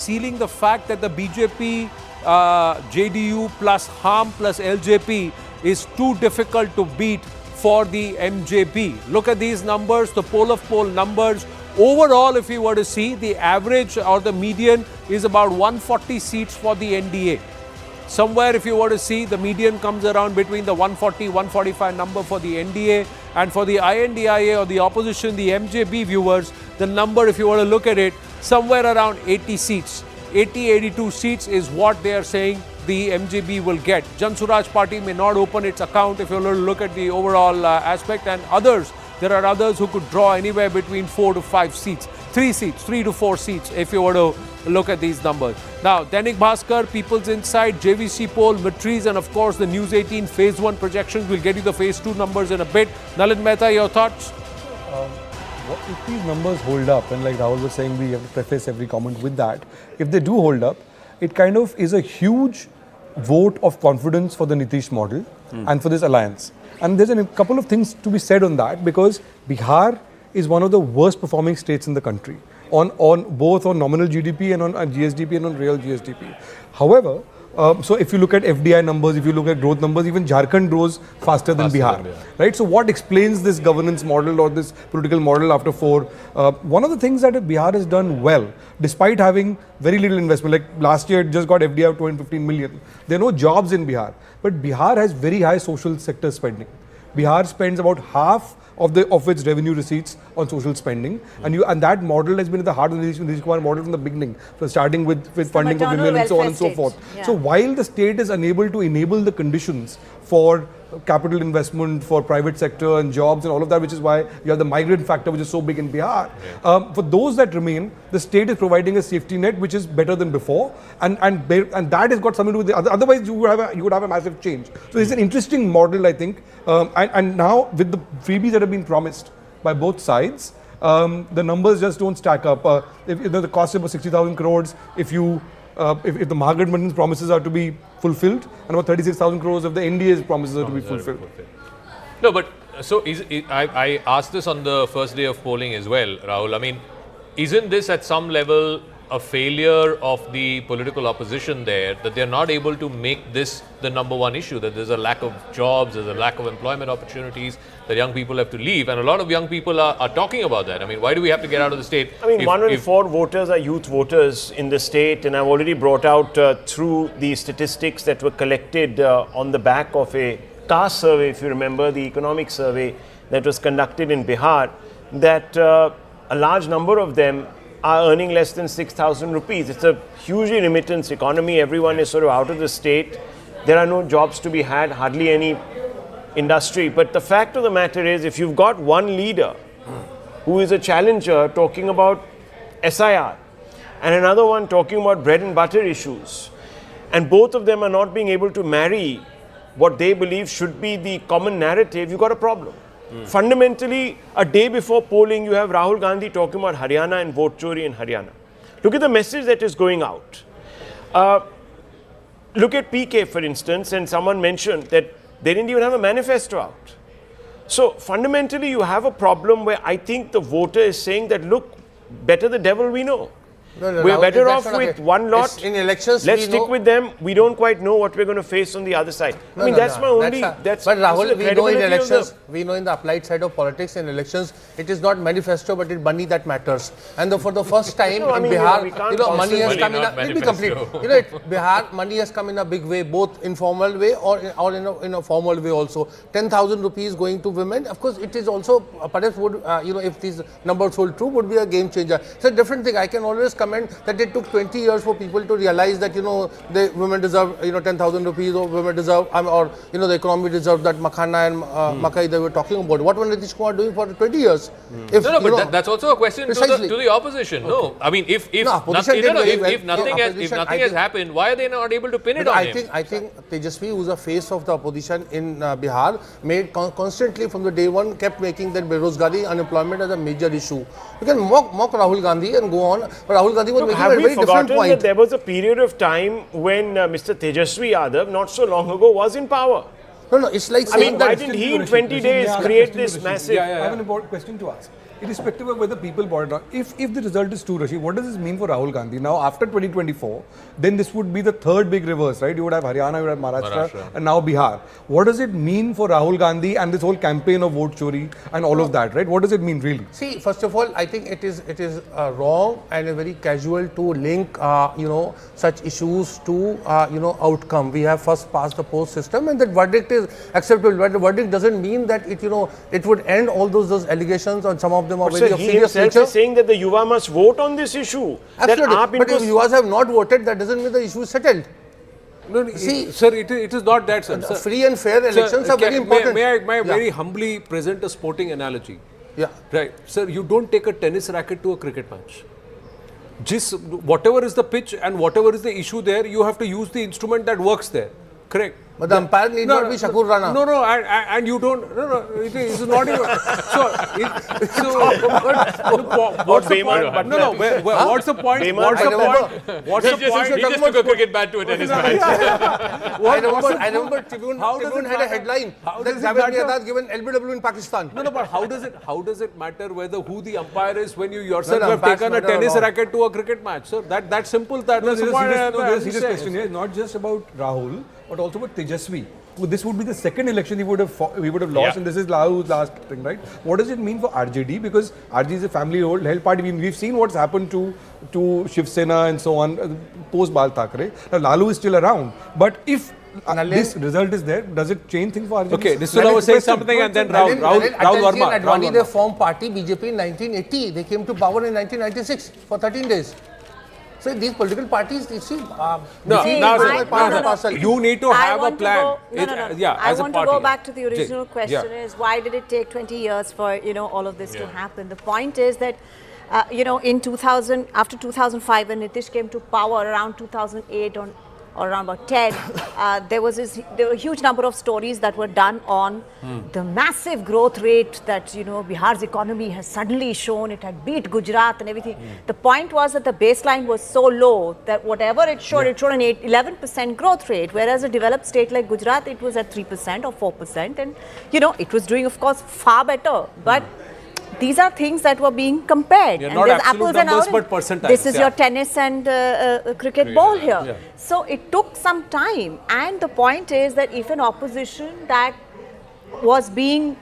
sealing the fact that the BJP, JDU plus HAM plus LJP is too difficult to beat for the MGB. Look at these numbers, the poll of poll numbers. Overall, if you were to see, the average or the median is about 140 seats for the NDA. Somewhere, if you were to see, the median comes around between the 140, 145 number for the NDA, and for the INDIA or the opposition, the MGB viewers, the number, if you were to look at it, somewhere around 80 seats. 80, 82 seats is what they are saying the MGB will get. Jan Suraj Party may not open its account if you were to look at the overall aspect, and others, there are others who could draw anywhere between 4 to 5 seats. 3 to 4 seats if you were to look at these numbers. Now, Dainik Bhaskar, People's Insight, JVC poll, Matriz, and of course the News 18 Phase 1 projections. We'll get you the Phase 2 numbers in a bit. Nalin Mehta, your thoughts? If these numbers hold up, and like Rahul was saying, we have to preface every comment with that. If they do hold up, it kind of is a huge vote of confidence for the Nitish model and for this alliance. And there's a couple of things to be said on that, because Bihar is one of the worst performing states in the country on both on nominal GDP and on GSDP and on real GSDP. However, so if you look at FDI numbers, if you look at growth numbers, even Jharkhand grows faster than Bihar, right? So what explains this governance model or this political model after 4? One of the things that Bihar has done well, despite having very little investment, like last year it just got FDI of 215 million. There are no jobs in Bihar, but Bihar has very high social sector spending. Bihar spends about half of its revenue receipts on social spending, and that model has been at the heart of the Nitish Kumar model from the beginning, so starting with funding for women and so on and so forth. Yeah. So while the state is unable to enable the conditions for capital investment, for private sector and jobs and all of that, which is why you have the migrant factor which is so big in Bihar. Yeah. For those that remain, the state is providing a safety net which is better than before, and that has got something to do with the other. Otherwise, you would have a massive change. So it's an interesting model, I think. And now with the freebies that have been promised by both sides, the numbers just don't stack up. If the cost of about 60,000 crores, if the Mahagadban's promises are to be fulfilled, and about 36,000 crores of the NDA's promises are to be fulfilled. No, but so I asked this on the first day of polling as well, Rahul. I mean, isn't this at some level a failure of the political opposition there, that they're not able to make this the number one issue, that there's a lack of jobs, there's a lack of employment opportunities, that young people have to leave, and a lot of young people are talking about that. I mean, why do we have to get out of the state? I mean, 1 in 4 voters are youth voters in the state, and I've already brought out through the statistics that were collected on the back of a caste survey, if you remember, the economic survey that was conducted in Bihar, that a large number of them are earning less than 6,000 rupees. It's a hugely remittance economy. Everyone is sort of out of the state. There are no jobs to be had, hardly any industry. But the fact of the matter is, if you've got one leader who is a challenger talking about SIR and another one talking about bread and butter issues, and both of them are not being able to marry what they believe should be the common narrative, you've got a problem. Fundamentally, a day before polling, you have Rahul Gandhi talking about Haryana and vote chori in Haryana. Look at the message that is going out. Look at PK, for instance, and someone mentioned that they didn't even have a manifesto out. So fundamentally, you have a problem where I think the voter is saying that, look, better the devil we know. No, we're better off with one lot. In elections, let's stick with them. We don't quite know what we're going to face on the other side. I mean, that's my only. But Rahul, we know in elections, we know in the applied side of politics, in elections, it is not manifesto, but it's money that matters. And for the first time in Bihar, money has come in a. Let me complete. Bihar, money has come in a big way, both informal way or in a formal way also. 10,000 rupees going to women. Of course, it is also perhaps would if these numbers hold true, would be a game changer. It's a different thing. I can always comment that it took 20 years for people to realize that the women deserve 10,000 rupees, or women deserve or the economy deserves that makhana and makai they were talking about. What was Nitish Kumar doing for 20 years? But that's also a question to the opposition. Okay. No, I mean if nothing has happened, why are they not able to pin it on him? I think Tejasvi, who's the face of the opposition in Bihar, made constantly from the day one kept making that Berozgari, unemployment as a major issue. You can mock Rahul Gandhi and go on, but Rahul Gandhi was making a very different point. That there was a period of time when Mr. Tejasvi Yadav, not so long ago, was in power. No, it's like I mean, why didn't he in 20 days create this massive... I have an important question to ask. irrespective of whether people bought it or not, if the result is true, Rashid, what does this mean for Rahul Gandhi? Now, after 2024, then this would be the third big reverse, right? You would have Haryana, you would have Maharashtra, and now Bihar. What does it mean for Rahul Gandhi and this whole campaign of vote chori and all of that, right? What does it mean really? See, first of all, I think it is wrong and very casual to link, such issues to, outcome. We have first past the post system, and that verdict is acceptable. But the verdict doesn't mean that it would end all those allegations, and some of them are very serious nature. He is saying that the Yuva must vote on this issue. Absolutely. But if Yuvas have not voted, that doesn't mean the issue is settled. No, see, sir, it is not that, sir. Free and fair elections are very important. May I very humbly present a sporting analogy? Yeah. Right. Sir, you don't take a tennis racket to a cricket match. Whatever is the pitch and whatever is the issue there, you have to use the instrument that works there. Correct. But the umpire need not be Shakur Rana. No, and you don't. No, it is not even. What's the point? No, what's the point? What's the point? What's the point? He just took a cricket bat to a tennis match. I remember Tribune had a headline that Javed Mirdad given LBW in Pakistan. No, but how does it matter who the umpire is when you yourself have taken a tennis racket to a cricket match? So that's simple. That's the point. There's a serious question here, not just about Rahul, but also about Tejasvi. So this would be the second election we would have lost, and this is Lahu's last thing, right? What does it mean for RJD? Because RJD is a family-held party. We've seen what's happened to Shiv Sena and so on post Bal Thackeray. Now Lalu is still around, but if this result is there, does it change things for RJD? Okay, this is was saying something, and then Rahul Verma. And Advani, they formed party BJP in 1980. They came to power in 1996 for 13 days. So these political parties, you see, you need to have a plan. I want to go back to the original question: is why did it take 20 years for all of this to happen? The point is that in 2000, after 2005, when Nitish came to power around 2008 or around about 10, there were a huge number of stories that were done on the massive growth rate that Bihar's economy has suddenly shown. It had beat Gujarat and everything. The point was that the baseline was so low that whatever it showed, it showed an 11% growth rate, whereas a developed state like Gujarat, it was at 3% or 4%, and it was doing, of course, far better. But these are things that were being compared. And not absolute numbers, but percentages. This is your tennis and cricket ball here. Yeah. So it took some time. And the point is that if an opposition that was being,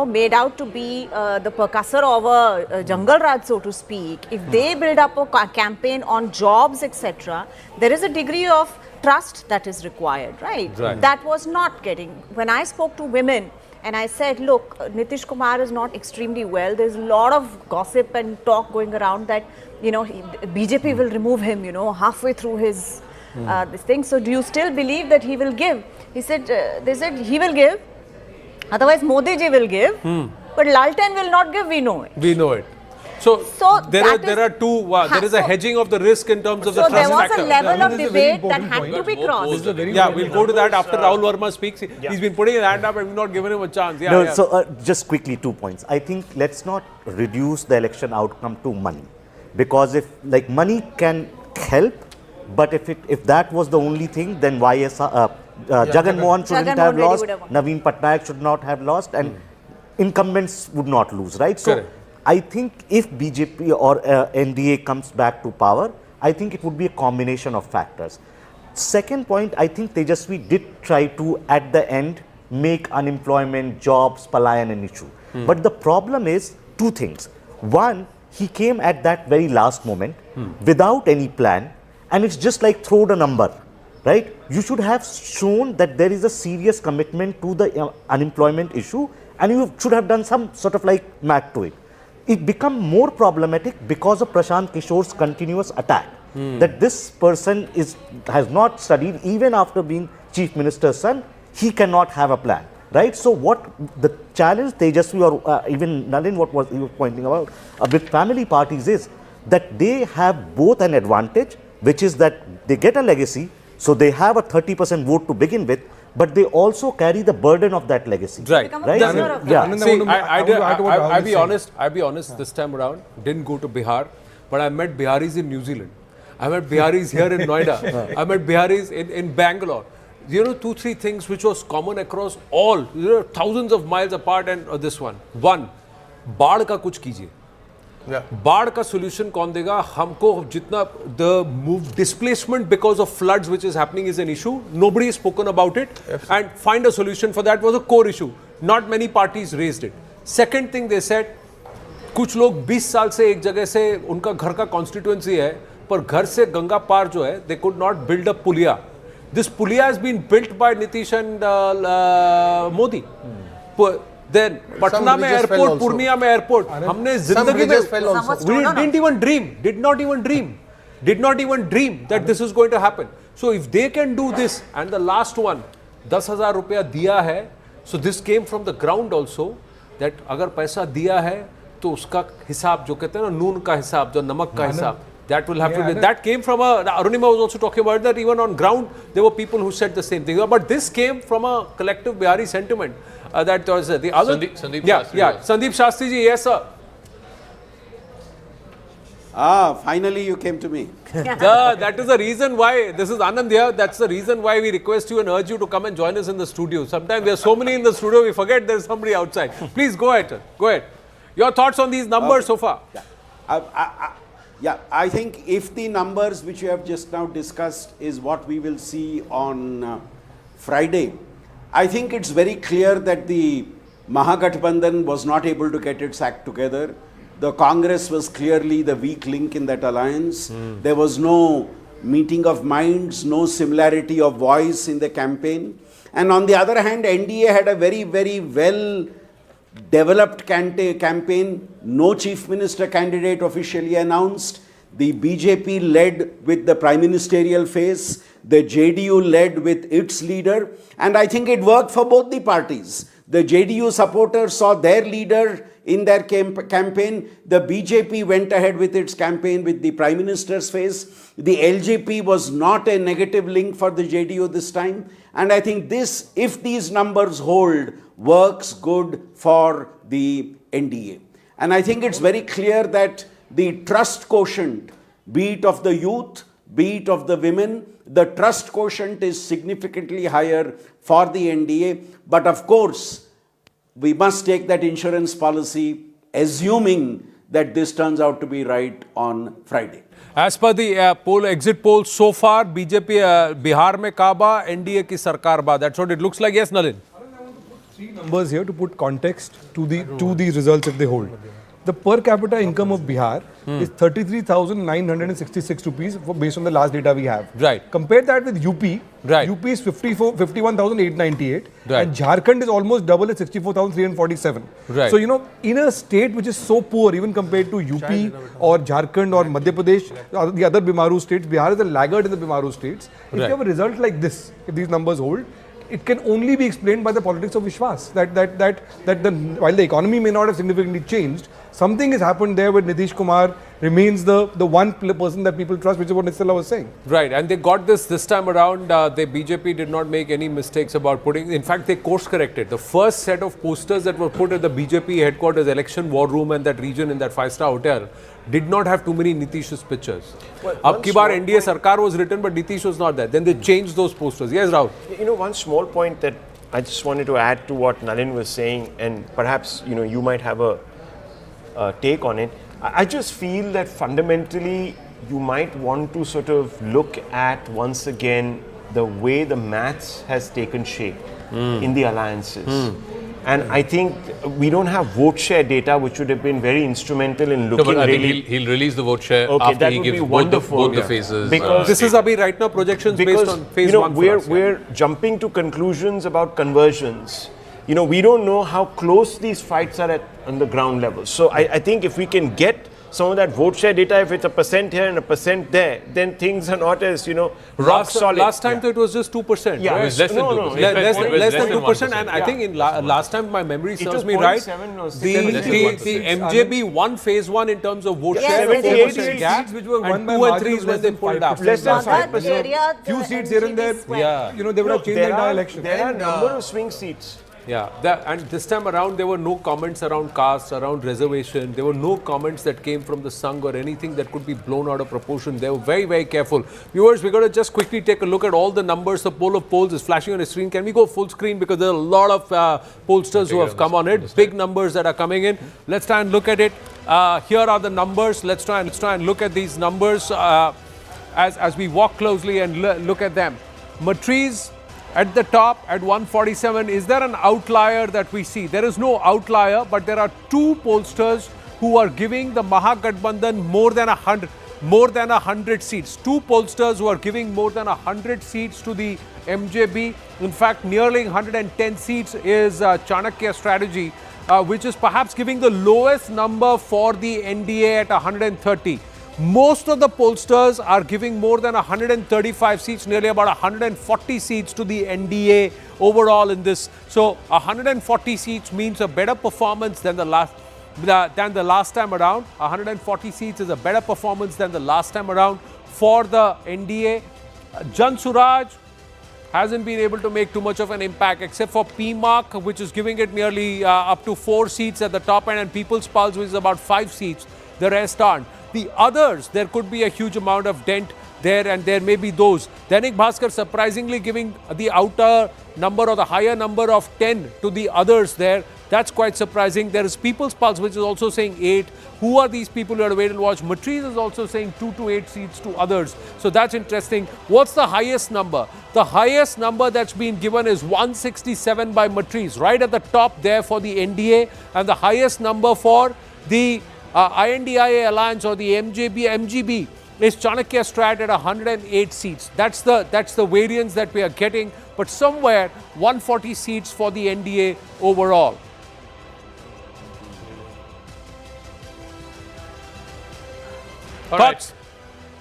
made out to be the percussor of a jungle raj, so to speak, if they build up a campaign on jobs, etc., there is a degree of trust that is required, right? That was not getting. When I spoke to women, and I said, look, Nitish Kumar is not extremely well. There's a lot of gossip and talk going around that, BJP will remove him, halfway through his this thing. So do you still believe that he will give? He said, they said he will give. Otherwise, Modi ji will give. But Lalten will not give, we know it. We know it. So there are two. There is a hedging of the risk in terms of the trust factor. So there was a level of debate that had to be crossed. We'll go to that after Rahul Verma speaks. He's been putting his hand up and we've not given him a chance. So just quickly, 2 points. I think let's not reduce the election outcome to money, because if money can help, but if that was the only thing, then Jagan Mohan shouldn't have lost, Naveen Patnaik should not have lost, and incumbents would not lose, right? So I think if BJP or NDA comes back to power, I think it would be a combination of factors. Second point, I think Tejasvi did try to, at the end, make unemployment, jobs, palayan an issue. But the problem is two things. One, he came at that very last moment without any plan, and it's just like throw a number, right? You should have shown that there is a serious commitment to the unemployment issue, and you should have done some sort of math to it. It become more problematic because of Prashant Kishore's continuous attack. That this person has not studied, even after being Chief Minister's son, he cannot have a plan, right? So what the challenge Tejasvi or even Nalin, what was he was pointing out with family parties is that they have both an advantage, which is that they get a legacy, so they have a 30% vote to begin with, but they also carry the burden of that legacy. Right. See, I'll be honest, this time around, didn't go to Bihar, but I met Biharis in New Zealand. I met Biharis here in Noida. I met Biharis in Bangalore. 2-3 things which was common across all, thousands of miles apart, and this one. One, बाढ़ का कुछ कीजिए. बाढ़ का solution कौन देगा? हमको जितना the move displacement because of floods which is happening is an issue. Nobody has spoken about it. And find a solution for that was a core issue. Not many parties raised it. Second thing they said, कुछ लोग 20 साल से एक जगह से उनका घर का constituency है, पर घर से गंगा पार जो है, they could not build a puliya. This puliya has been built by Nitish and Modi. Then Patna में airport, Purnia में airport, हमने जिंदगी में did not even dream that this is going to happen. So if they can do this, and the last one, 10,000 रुपया दिया है, so this came from the ground also, that अगर पैसा दिया है तो उसका हिसाब जो कहते हैं ना नून का हिसाब, जो नमक का हिसाब, that will have to be. That came from Arunima was also talking about that. Even on ground, there were people who said the same thing. But this came from a collective Bihari sentiment. That was the other. Sandeep Sandeep Shastri ji, yes sir. Finally you came to me. That is the reason why, this is Anand here, that's the reason why we request you and urge you to come and join us in the studio. Sometimes there are so many in the studio, we forget there is somebody outside. Please go ahead, sir. Go ahead. Your thoughts on these numbers so far? I think if the numbers which you have just now discussed is what we will see on Friday, I think it's very clear that the Mahagathbandhan was not able to get its act together. The Congress was clearly the weak link in that alliance. There was no meeting of minds, no similarity of voice in the campaign. And on the other hand, NDA had a very, very well developed campaign. No chief minister candidate officially announced. The BJP led with the prime ministerial phase. The JDU led with its leader. And I think it worked for both the parties. The JDU supporters saw their leader in their campaign. The BJP went ahead with its campaign with the Prime Minister's face. The LJP was not a negative link for the JDU this time. And I think this, if these numbers hold, works good for the NDA. And I think it's very clear that the trust quotient, be it of the youth, be it of the women, the trust quotient is significantly higher for the NDA. But of course, we must take that insurance policy, assuming that this turns out to be right on Friday. As per the exit poll so far, BJP Bihar mein kaaba, NDA ki sarkar ba. That's what it looks like. Yes, Nalin. Three numbers here to put context to these results if they hold. The per capita income of Bihar is 33,966 rupees based on the last data we have. Right. Compare that with UP. Right. UP is 51,898 right. and Jharkhand is almost double at 64,347. Right. So, in a state which is so poor even compared to UP or Jharkhand or Madhya Pradesh, the other Bimaru states, Bihar is a laggard in the Bimaru states. If you have a result like this, if these numbers hold, it can only be explained by the politics of Vishwas. While the economy may not have significantly changed, something has happened there where Nitish Kumar remains the one person that people trust, which is what Nitya was saying. Right, and they got this time around. The BJP did not make any mistakes about putting. In fact, they course corrected. The first set of posters that were put at the BJP headquarters, election war room, and that region in that 5-star hotel did not have too many Nitish's pictures. Ab ki baar NDA Sarkar was written, but Nitish was not there. Then they changed those posters. Yes, Rahul. One small point that I just wanted to add to what Nalin was saying, and perhaps you might have a take on it. I just feel that fundamentally you might want to sort of look at once again the way the maths has taken shape in the alliances. And I think we don't have vote share data, which would have been very instrumental in looking but I really. think he'll release the vote share Okay, after that he would gives be both wonderful. the phases. Because this is Abhi right now projections based on phase one. We're jumping to conclusions about conversions. We don't know how close these fights are on the ground level. So I think if we can get some of that vote share data, if it's 1% here and 1% there, then things are not as, rock solid. Last time it was just 2%. Yeah, right? It was less than 2%. Less than 2%. 1%. And I think in last time my memory serves me 0.7 right, or the 0.7. MGB won phase one in terms of vote Yes, share, 78 4% gap, which were won and by 2 and margin 3 of is when less they than pulled up. 5%. Less than Magadh area, Few seats here and there. MGB swept. Yeah. They would have changed the entire election. There are a number of swing seats. Yeah, and this time around there were no comments around caste, around reservation. There were no comments that came from the Sangh or anything that could be blown out of proportion. They were very, very careful. Viewers, we're going to just quickly take a look at all the numbers. The poll of polls is flashing on the screen. Can we go full screen, because there are a lot of pollsters who have come on it. Big numbers that are coming in. Let's try and look at it. Here are the numbers. Let's try and look at these numbers as we walk closely and look at them. Matriz at the top at 147. Is there an outlier that we see? There is no outlier, but there are two pollsters who are giving the Mahagathbandhan more than 100 seats. Two pollsters who are giving more than 100 seats to the MJB. In fact, nearly 110 seats is Chanakya strategy, which is perhaps giving the lowest number for the NDA at 130. Most of the pollsters are giving more than 135 seats, nearly about 140 seats to the NDA overall in this. So 140 seats means a better performance than the last time around. 140 seats is a better performance than the last time around for the NDA. Jan Suraj hasn't been able to make too much of an impact, except for PMark, which is giving it nearly up to 4 seats at the top end, and People's Pulse, which is about 5 seats. The rest aren't. The others, there could be a huge amount of dent there, and there may be those. Dainik Bhaskar surprisingly giving the outer number or the higher number of 10 to the others there. That's quite surprising. There is People's Pulse, which is also saying 8. Who are these people who are to wait and watch? Matriz is also saying 2 to 8 seats to others. So that's interesting. What's the highest number? The highest number that's been given is 167 by Matriz, right at the top there for the NDA, and the highest number for the INDIA alliance or the MGB is Chanakya Strat at 108 seats. That's the variance that we are getting, but somewhere 140 seats for the NDA overall. All right.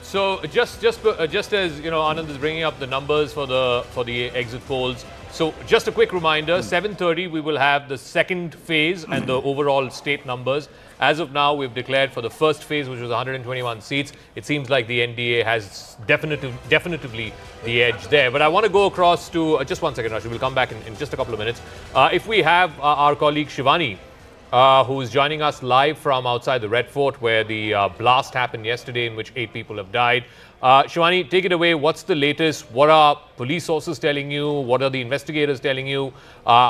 So just as you know, Anand is bringing up the numbers for the exit polls. So just a quick reminder: 7:30 we will have the second phase and the overall state numbers. As of now, we've declared for the first phase, which was 121 seats. It seems like the NDA has definitively the edge there. But I want to go across to just 1 second, Rashid. We'll come back in just a couple of minutes. If we have our colleague Shivani, who is joining us live from outside the Red Fort, where the blast happened yesterday, in which 8 people have died. Shivani, take it away. What's the latest? What are police sources telling you? What are the investigators telling you?